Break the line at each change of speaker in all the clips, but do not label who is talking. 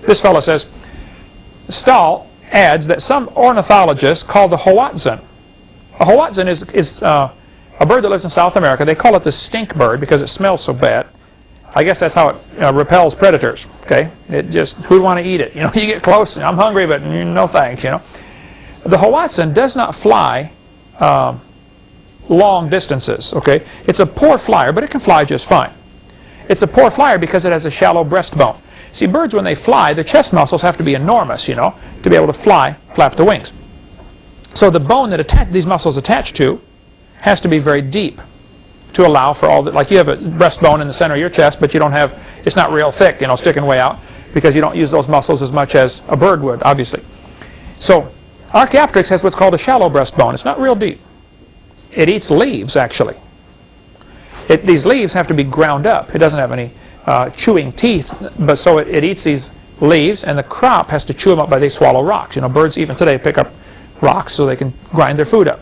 This fellow says, Stahl adds that some ornithologists call the Hoatzin. A Hoatzin is a bird that lives in South America. They call it the stink bird because it smells so bad. I guess that's how it repels predators. Okay, it just, who'd want to eat it? You know, you get close, I'm hungry, but no thanks. You know, the Hoatzin does not fly long distances. Okay, it's a poor flyer, but it can fly just fine. It's a poor flyer because it has a shallow breastbone. See, birds when they fly, the chest muscles have to be enormous, you know, to be able to fly, flap the wings. So the bone that these muscles attach to has to be very deep to allow for all that. Like you have a breastbone in the center of your chest, but you don't have, it's not real thick, you know, sticking way out, because you don't use those muscles as much as a bird would, obviously. So Archaeopteryx has what's called a shallow breastbone. It's not real deep. It eats leaves, actually. These leaves have to be ground up. It doesn't have any chewing teeth, but so it eats these leaves, and the crop has to chew them up by they swallow rocks. You know, birds even today pick up rocks so they can grind their food up.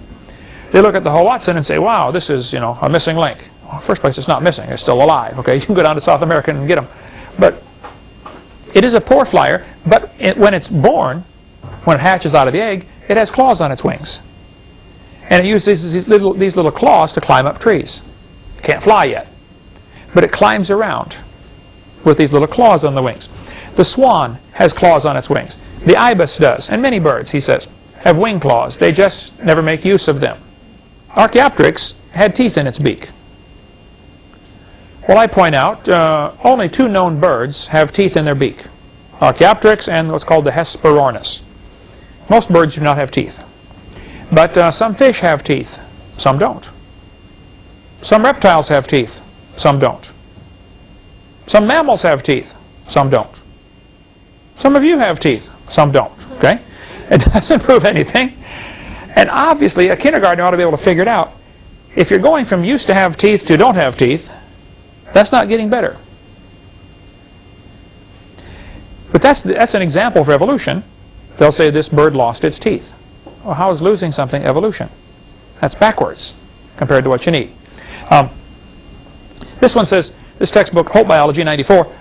They look at the Hoatzin and say, wow, this is, you know, a missing link. Well, first place, it's not missing. It's still alive. Okay, you can go down to South America and get them. But it is a poor flyer, but when it's born, when it hatches out of the egg, it has claws on its wings. And it uses these little claws to climb up trees. It can't fly yet, but it climbs around with these little claws on the wings. The swan has claws on its wings. The ibis does, and many birds, he says, have wing claws. They just never make use of them. Archaeopteryx had teeth in its beak. Well, I point out, only 2 known birds have teeth in their beak. Archaeopteryx and what's called the Hesperornis. Most birds do not have teeth. But some fish have teeth. Some don't. Some reptiles have teeth. Some don't. Some mammals have teeth. Some don't. Some of you have teeth. Some don't. Okay? It doesn't prove anything. And obviously, a kindergartner ought to be able to figure it out. If you're going from used to have teeth to don't have teeth, that's not getting better. But that's an example of evolution. They'll say this bird lost its teeth. Well, how is losing something evolution? That's backwards compared to what you need. This one says, this textbook, Hope Biology 94,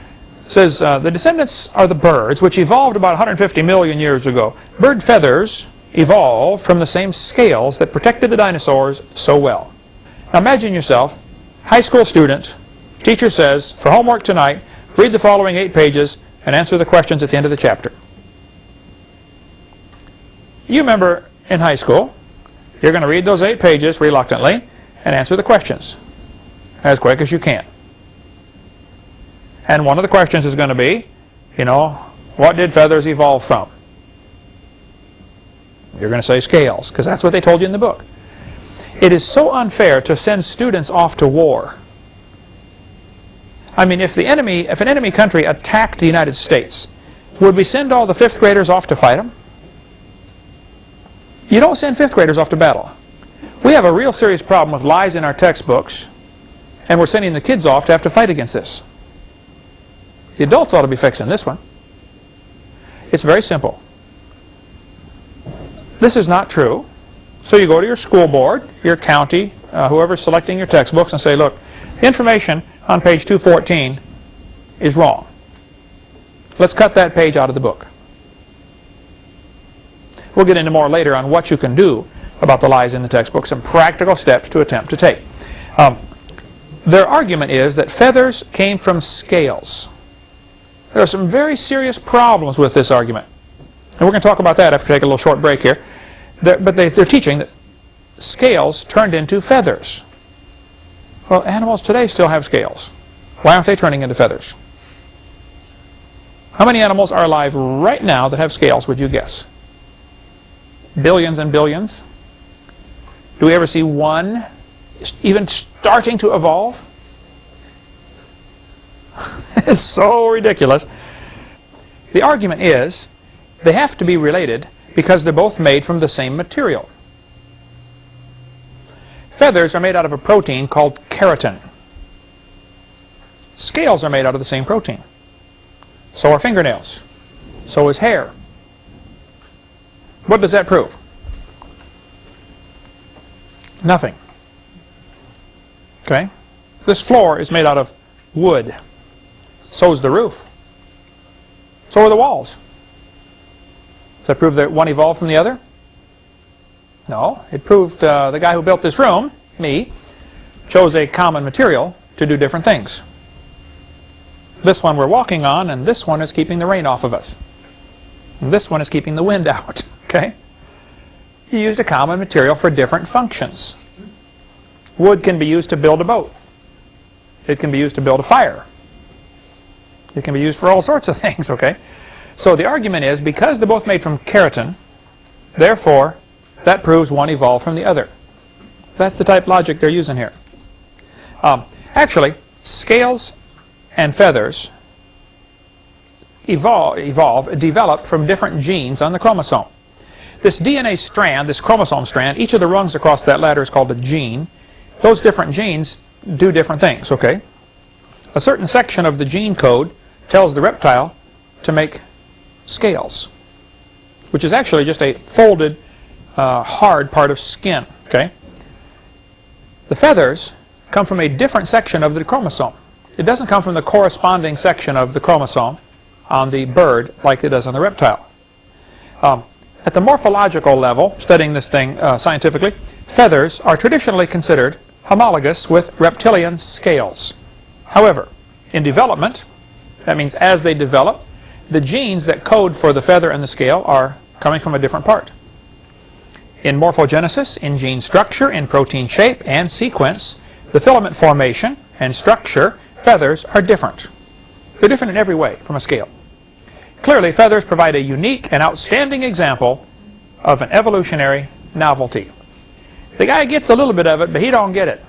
says the descendants are the birds which evolved about 150 million years ago. Bird feathers evolved from the same scales that protected the dinosaurs so well. Now imagine yourself, high school student, teacher says, for homework tonight, read the following 8 pages and answer the questions at the end of the chapter. You remember in high school, you're going to read those 8 pages reluctantly and answer the questions as quick as you can. And one of the questions is going to be, you know, what did feathers evolve from? You're going to say scales, because that's what they told you in the book. It is so unfair to send students off to war. I mean, if an enemy country attacked the United States, would we send all the 5th graders off to fight them? You don't send 5th graders off to battle. We have a real serious problem with lies in our textbooks, and we're sending the kids off to have to fight against this. The adults ought to be fixing this one. It's very simple. This is not true. So you go to your school board, your county, whoever's selecting your textbooks, and say, look, the information on page 214 is wrong. Let's cut that page out of the book. We'll get into more later on what you can do about the lies in the textbook, some practical steps to attempt to take. Their argument is that feathers came from scales. There are some very serious problems with this argument. And we're going to talk about that after we take a little short break here. But they're teaching that scales turned into feathers. Well, animals today still have scales. Why aren't they turning into feathers? How many animals are alive right now that have scales, would you guess? Billions and billions? Do we ever see one even starting to evolve? It's so ridiculous. The argument is they have to be related because they're both made from the same material. Feathers are made out of a protein called keratin. Scales are made out of the same protein. So are fingernails. So is hair. What does that prove? Nothing. Okay? This floor is made out of wood. So is the roof. So are the walls. Does that prove that one evolved from the other? No. It proved the guy who built this room, me, chose a common material to do different things. This one we're walking on, and this one is keeping the rain off of us. And this one is keeping the wind out. Okay? You used a common material for different functions. Wood can be used to build a boat. It can be used to build a fire. It can be used for all sorts of things, okay? So the argument is, because they're both made from keratin, therefore, that proves one evolved from the other. That's the type logic they're using here. Actually, scales and feathers develop from different genes on the chromosome. This DNA strand, this chromosome strand, each of the rungs across that ladder is called a gene. Those different genes do different things, okay? A certain section of the gene code tells the reptile to make scales, which is actually just a folded, hard part of skin, okay? The feathers come from a different section of the chromosome. It doesn't come from the corresponding section of the chromosome on the bird like it does on the reptile. At the morphological level, studying this thing scientifically, feathers are traditionally considered homologous with reptilian scales. However, in development, that means as they develop, the genes that code for the feather and the scale are coming from a different part. In morphogenesis, in gene structure, in protein shape and sequence, the filament formation and structure, feathers are different. They're different in every way from a scale. Clearly, feathers provide a unique and outstanding example of an evolutionary novelty. The guy gets a little bit of it, but he don't get it,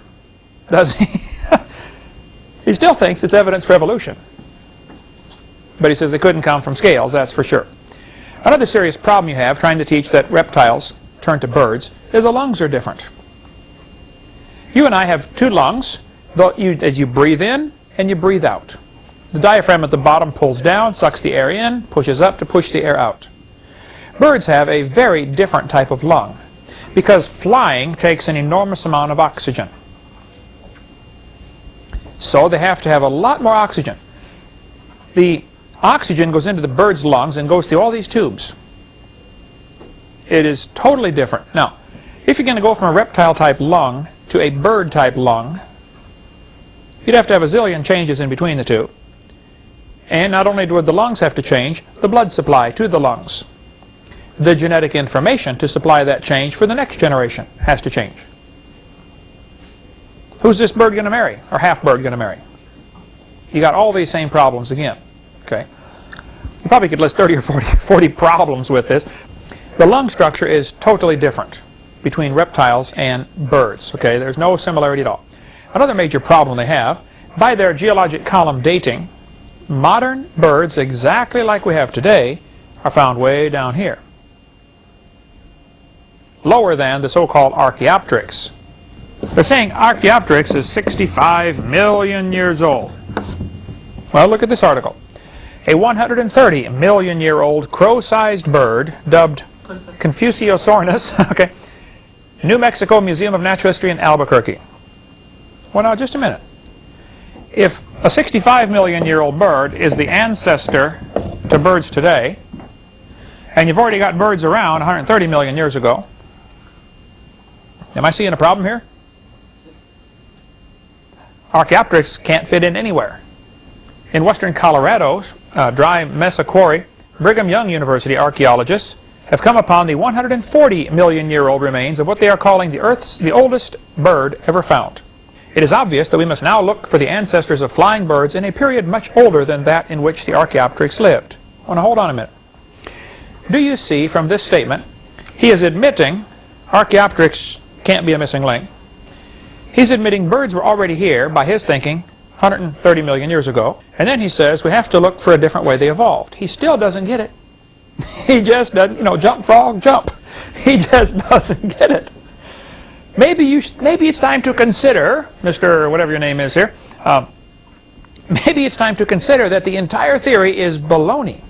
does he? He still thinks it's evidence for evolution. But he says it couldn't come from scales, that's for sure. Another serious problem you have trying to teach that reptiles turn to birds is the lungs are different. You and I have two lungs, as you breathe in and you breathe out. The diaphragm at the bottom pulls down, sucks the air in, pushes up to push the air out. Birds have a very different type of lung because flying takes an enormous amount of oxygen. So they have to have a lot more oxygen. The oxygen goes into the bird's lungs and goes through all these tubes. It is totally different. Now, if you're going to go from a reptile-type lung to a bird-type lung, you'd have to have a zillion changes in between the two. And not only would the lungs have to change, the blood supply to the lungs. The genetic information to supply that change for the next generation has to change. Who's this bird going to marry, or half-bird going to marry? You got all these same problems again. Okay. You probably could list 30 or 40 problems with this. The lung structure is totally different between reptiles and birds. Okay, there's no similarity at all. Another major problem they have, by their geologic column dating, modern birds, exactly like we have today, are found way down here. Lower than the so-called Archaeopteryx. They're saying Archaeopteryx is 65 million years old. Well, look at this article. A 130 million year old crow-sized bird dubbed Confuciosaurus, okay, New Mexico Museum of Natural History in Albuquerque. Well, now, just a minute. If a 65 million year old bird is the ancestor to birds today, and you've already got birds around 130 million years ago, am I seeing a problem here? Archaeopteryx can't fit in anywhere. In western Colorado's dry mesa quarry, Brigham Young University archaeologists have come upon the 140 million year old remains of what they are calling the oldest bird ever found. It is obvious that we must now look for the ancestors of flying birds in a period much older than that in which the Archaeopteryx lived. Well, now hold on a minute. Do you see from this statement, he is admitting Archaeopteryx can't be a missing link. He's admitting birds were already here, by his thinking, 130 million years ago. And then he says we have to look for a different way they evolved. He still doesn't get it. He just doesn't, jump, frog, jump. He just doesn't get it. Maybe it's time to consider, Mr. whatever your name is here, maybe it's time to consider that the entire theory is baloney.